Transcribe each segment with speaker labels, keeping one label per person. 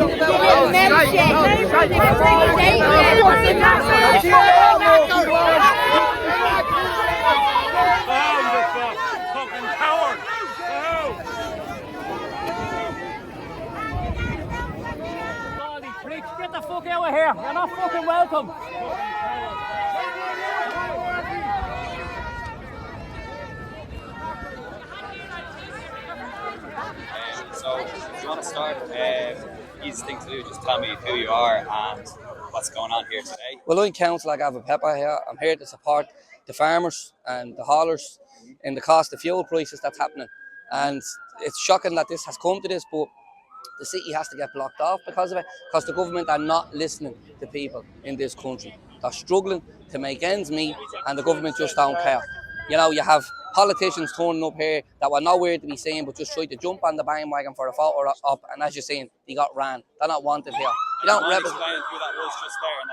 Speaker 1: Get the fuck out of here. You're not fucking welcome.
Speaker 2: So, if you want to start, easy thing to do, just tell me who you are and what's going on here today.
Speaker 3: Well, I'm Councillor Gavin Pepper here. I'm here to support the farmers and the haulers in the cost of fuel prices that's happening. And it's shocking that this has come to this, but the city has to get blocked off because of it, because the government are not listening to people in this country. They're struggling to make ends meet and the government just don't care. You know, you have politicians turning up here that were nowhere to be seen but just tried to jump on the bandwagon for a photo op, and as you're saying, they got ran. They're not wanted here. You don't represent.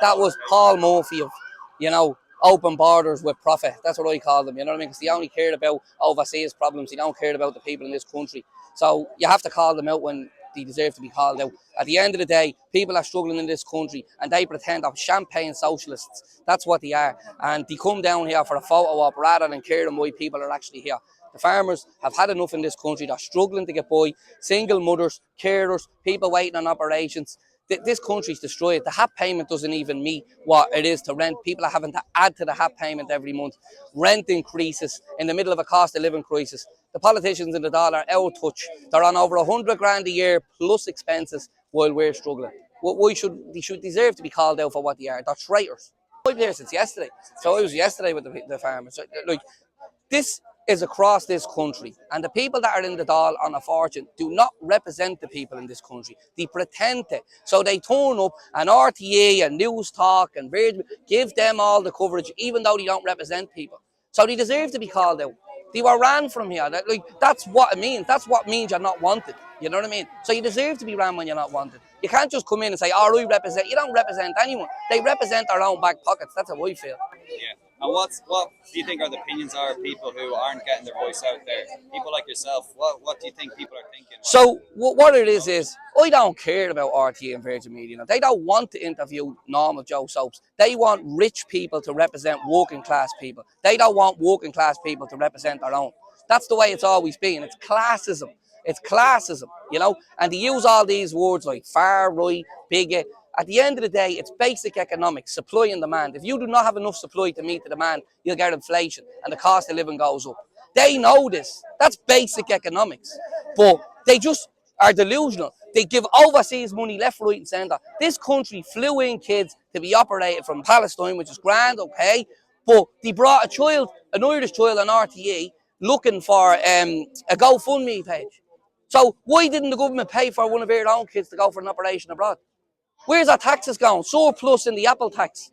Speaker 3: That was Paul Murphy of, you know, open borders with profit. That's what I call them, you know what I mean? Because they only cared about overseas problems. They don't care about the people in this country. So you have to call them out when they deserve to be called out. At the end of the day, people are struggling in this country and they pretend they're champagne socialists. That's what they are. And they come down here for a photo op rather than caring why people are actually here. The farmers have had enough in this country. They're struggling to get by. Single mothers, carers, people waiting on operations. This country's destroyed. The HAP payment doesn't even meet what it is to rent. People are having to add to the HAP payment every month. Rent increases in the middle of a cost of living crisis. The politicians in the Dáil are out of touch. They're on over 100 grand a year plus expenses while we're struggling. They should deserve to be called out for what they are. They're traitors. I've been here since yesterday. So I was yesterday with the farmers. Like, this is across this country, and the people that are in the Dáil on a fortune do not represent the people in this country. They pretend to. So they turn up and RTA and News Talk and Virgin give them all the coverage, even though they don't represent people. So they deserve to be called out. They were ran from here. That's what it means. That's what means you're not wanted. You know what I mean? So you deserve to be ran when you're not wanted. You can't just come in and say, oh, I represent. You don't represent anyone. They represent their own back pockets. That's how I feel.
Speaker 2: Yeah. And what do you think are the opinions are of people who aren't getting their voice out there? People like yourself, what do you think people are thinking?
Speaker 3: So what it is I don't care about RTA and Virgin Media. They don't want to interview normal Joe Soaps. They want rich people to represent working class people. They don't want working class people to represent their own. That's the way it's always been. It's classism. It's classism, you know? And they use all these words like far right, bigot. At the end of the day, it's basic economics, supply and demand. If you do not have enough supply to meet the demand, you'll get inflation and the cost of living goes up. They know this. That's basic economics. But they just are delusional. They give overseas money left, right and centre. This country flew in kids to be operated from Palestine, which is grand, okay? But they brought a child, an Irish child on RTE, looking for a GoFundMe page. So why didn't the government pay for one of their own kids to go for an operation abroad? Where's our taxes going? Surplus in the Apple tax.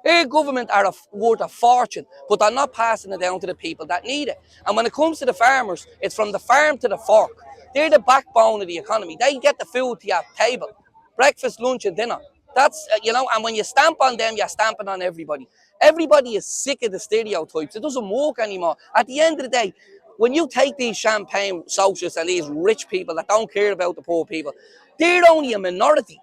Speaker 3: Our government are worth a fortune, but they're not passing it down to the people that need it. And when it comes to the farmers, it's from the farm to the fork. They're the backbone of the economy. They get the food to your table. Breakfast, lunch and dinner. That's, you know, and when you stamp on them, you're stamping on everybody. Everybody is sick of the stereotypes. It doesn't work anymore. At the end of the day, when you take these champagne socialists and these rich people that don't care about the poor people, they're only a minority.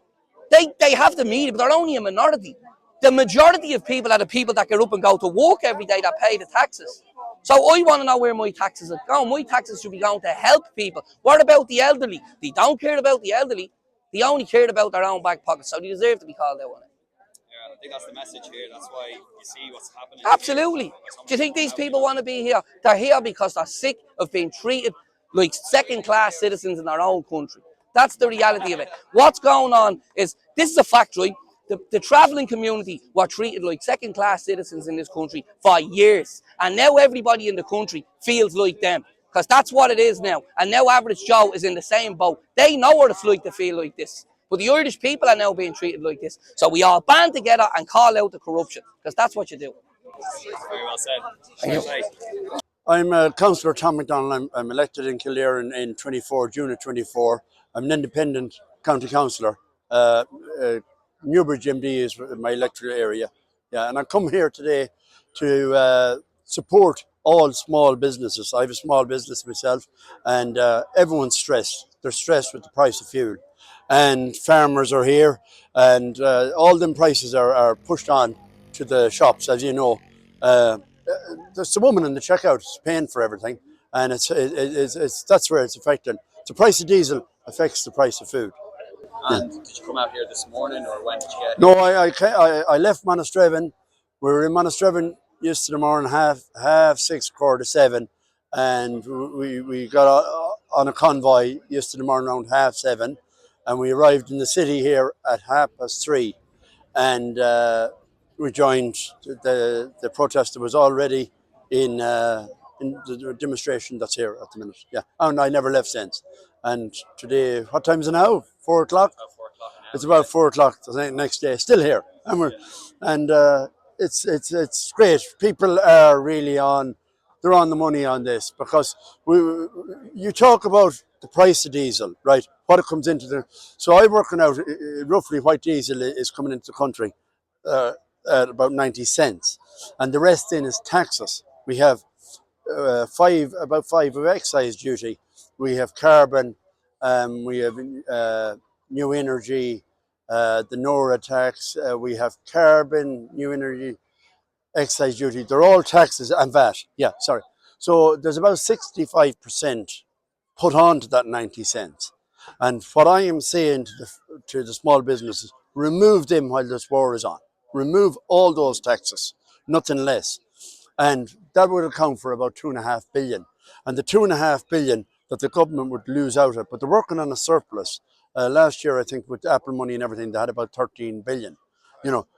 Speaker 3: They have the media, but they're only a minority. The majority of people are the people that get up and go to work every day that pay the taxes. So I want to know where my taxes are going. My taxes should be going to help people. What about the elderly? They don't care about the elderly. They only care about their own back pockets. So they deserve to be called out on it.
Speaker 2: Yeah, I think that's the message here. That's why you see what's happening.
Speaker 3: Absolutely. Do you think these people want to be here? They're here because they're sick of being treated like second-class citizens in their own country. That's the reality of it. What's going on is, this is a fact, right? The travelling community were treated like second-class citizens in this country for years. And now everybody in the country feels like them. Because that's what it is now. And now average Joe is in the same boat. They know what it's like to feel like this. But the Irish people are now being treated like this. So we all band together and call out the corruption. Because that's what you do.
Speaker 2: Very well said.
Speaker 3: Thank you.
Speaker 4: I'm Councillor Tom McDonald. I'm elected in Kildare in 24, June of 24. I'm an independent county councillor. Newbridge MD is my electoral area. Yeah, and I come here today to support all small businesses. I have a small business myself, and everyone's stressed. They're stressed with the price of fuel. and farmers are here, and all them prices are pushed on to the shops, as you know. Uh, there's a woman in the checkout paying for everything, and it's that's where it's affecting. The price of diesel affects the price of food. Yeah.
Speaker 2: And did you come out here this morning, or when did you get
Speaker 4: No,
Speaker 2: here?
Speaker 4: I left Monasterevin. We were in Monasterevin yesterday morning, half 6, quarter to 7, and we got on a convoy yesterday morning around half 7, and we arrived in the city here at 3:30, and we joined the protest that was already in the demonstration that's here at the minute. Yeah, and I never left since. And today, what time is it now? 4 o'clock.
Speaker 2: About 4 o'clock now.
Speaker 4: It's about 4 o'clock the next day. Still here, and it's great. People are really on. They're on the money on this because you talk about the price of diesel, right? What it comes into the. So I'm working out roughly what diesel is coming into the country uh, at about 90 cents, and the rest then is taxes. We have about five of excise duty. We have carbon. We have new energy, the NORA tax. We have carbon, new energy, excise duty. They're all taxes and VAT. Yeah, sorry. So there's about 65% put on to that 90 cents. And what I am saying to the small businesses, remove them while this war is on. Remove all those taxes, nothing less. And that would account for about 2.5 billion. And the 2.5 billion that the government would lose out of, but they're working on a surplus. Last year, I think, with Apple money and everything, they had about 13 billion.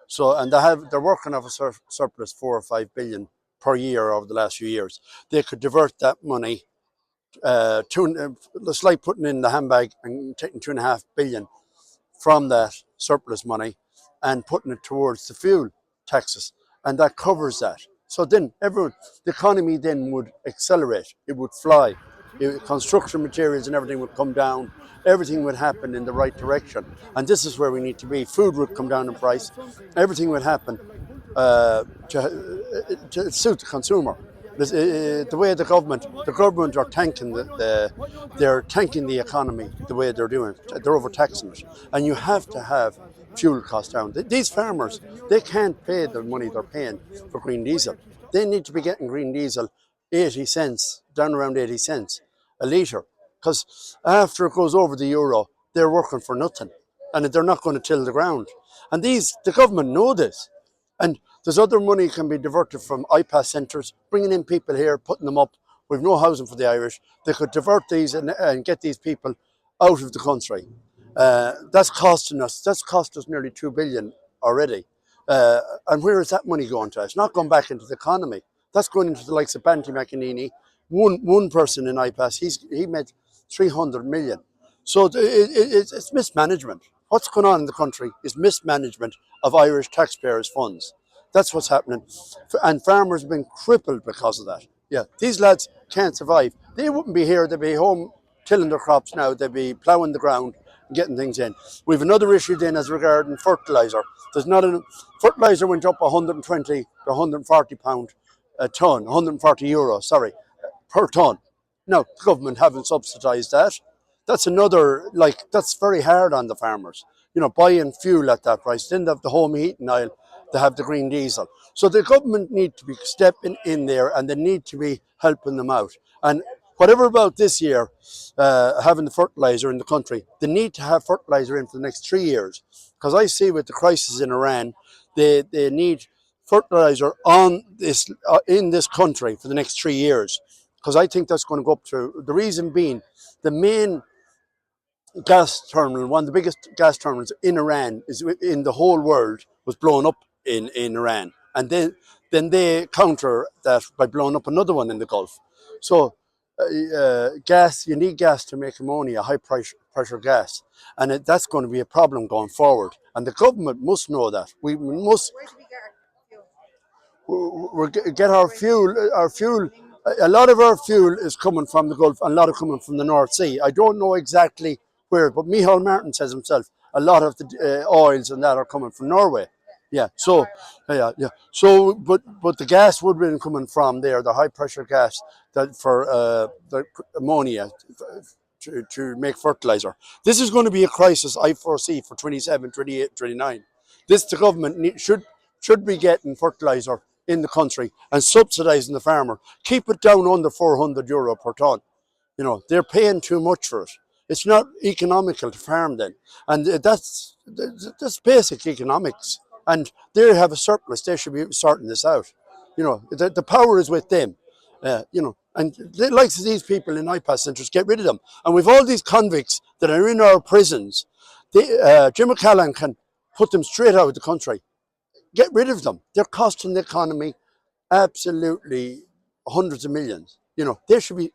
Speaker 4: So and they're working off a surplus 4 or 5 billion per year over the last few years. They could divert that money, it's like putting in the handbag and taking 2.5 billion from that surplus money and putting it towards the fuel taxes, and that covers that. So then the economy then would accelerate. It would fly. Construction materials and everything would come down. Everything would happen in the right direction, and this is where we need to be. Food would come down in price. Everything would happen to suit the consumer. The way the government are tanking they're tanking the economy the way they're doing it. They're overtaxing it, and you have to have fuel costs down. These farmers, they can't pay the money they're paying for green diesel. They need to be getting green diesel 80 cents, down around 80 cents a litre, because after it goes over the euro, they're working for nothing, and they're not going to till the ground. And the government know this. And there's other money can be diverted from IPAS centres, bringing in people here, putting them up. We've no housing for the Irish. They could divert these and get these people out of the country. That's cost us nearly 2 billion already. And where is that money going to? It's not going back into the economy. That's going into the likes of Banty McEnany. One person in IPAS, he made 300 million. So it's mismanagement. What's going on in the country is mismanagement of Irish taxpayers' funds. That's what's happening. And farmers have been crippled because of that. Yeah, these lads can't survive. They wouldn't be here. They'd be home tilling their crops now. They'd be ploughing the ground and getting things in. We've another issue then as regarding fertiliser. There's not enough. Fertiliser went up 120 to 140 pound a tonne, 140 euro, sorry, per tonne. Now, the government haven't subsidised that. That's that's very hard on the farmers. Buying fuel at that price. Then they have the home heating oil, they have the green diesel. So the government need to be stepping in there, and they need to be helping them out. And whatever about this year, having the fertiliser in the country, they need to have fertiliser in for the next 3 years. Because I see with the crisis in Iran, they need fertiliser in this country for the next 3 years. Because I think that's going to go up to, the reason being, the main gas terminal, one of the biggest gas terminals in Iran, is in the whole world, was blown up in Iran. And then they counter that by blowing up another one in the Gulf. So gas, you need gas to make ammonia, high pressure gas. And that's going to be a problem going forward. And the government must know that. We must get our fuel. A lot of our fuel is coming from the Gulf, and a lot of coming from the North Sea. I don't know exactly where, but Michael Martin says himself, a lot of the oils and that are coming from Norway. Yeah. So, yeah. So, but the gas would have been coming from there, the high pressure gas that for the ammonia to make fertilizer. This is going to be a crisis I foresee for 27, 28, 29. The government should be getting fertilizer in the country and subsidising the farmer. Keep it down under €400 per tonne. You know, they're paying too much for it. It's not economical to farm then. And that's basic economics. And they have a surplus. They should be sorting this out. You know, the power is with them. You know, and the likes of these people in IPAS centres, get rid of them. And we've all these convicts that are in our prisons. Jim McCallan can put them straight out of the country. Get rid of them. They're costing the economy absolutely hundreds of millions. You know, they should be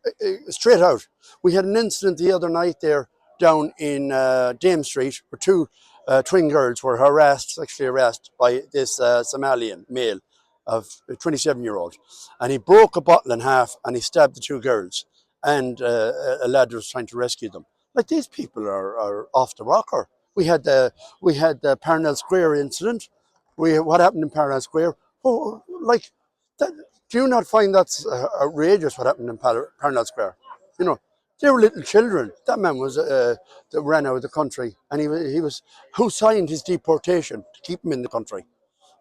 Speaker 4: straight out. We had an incident the other night there down in Dame Street where two twin girls were sexually harassed by this Somalian male of a 27-year-old. And he broke a bottle in half and he stabbed the two girls. And a lad was trying to rescue them. Like, these people are off the rocker. We had the Parnell Square incident. What happened in Parnell Square? Oh, like, that, do you not find that's outrageous what happened in Parnell Square? You know, they were little children. That man was that ran out of the country, and he was who signed his deportation to keep him in the country?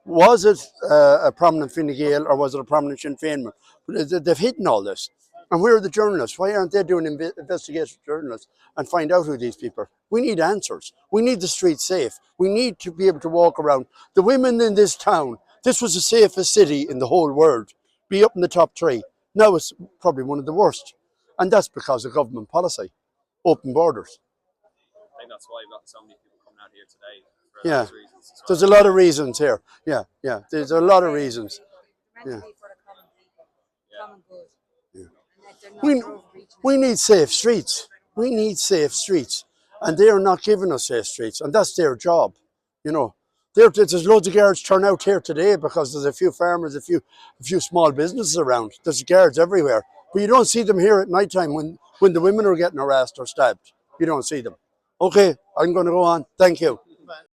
Speaker 4: Was it a prominent Fine Gael or was it a prominent Sinn Féin? But they've hidden all this. And where are the journalists? Why aren't they doing investigative journalists and find out who these people are? We need answers. We need the streets safe. We need to be able to walk around. The women in this town, this was the safest city in the whole world. Be up in the top three. Now it's probably one of the worst. And that's because of government policy. Open borders.
Speaker 2: I think that's why we've got so many people coming out here today for
Speaker 4: Yeah.
Speaker 2: those reasons as well.
Speaker 4: There's a lot of reasons here. Yeah. There's a lot of reasons. Yeah. We need safe streets. We need safe streets. And they are not giving us safe streets. And that's their job. You know, there's loads of guards turn out here today because there's a few farmers, a few small businesses around. There's guards everywhere. But you don't see them here at night time when the women are getting harassed or stabbed. You don't see them. Okay, I'm going to go on. Thank you.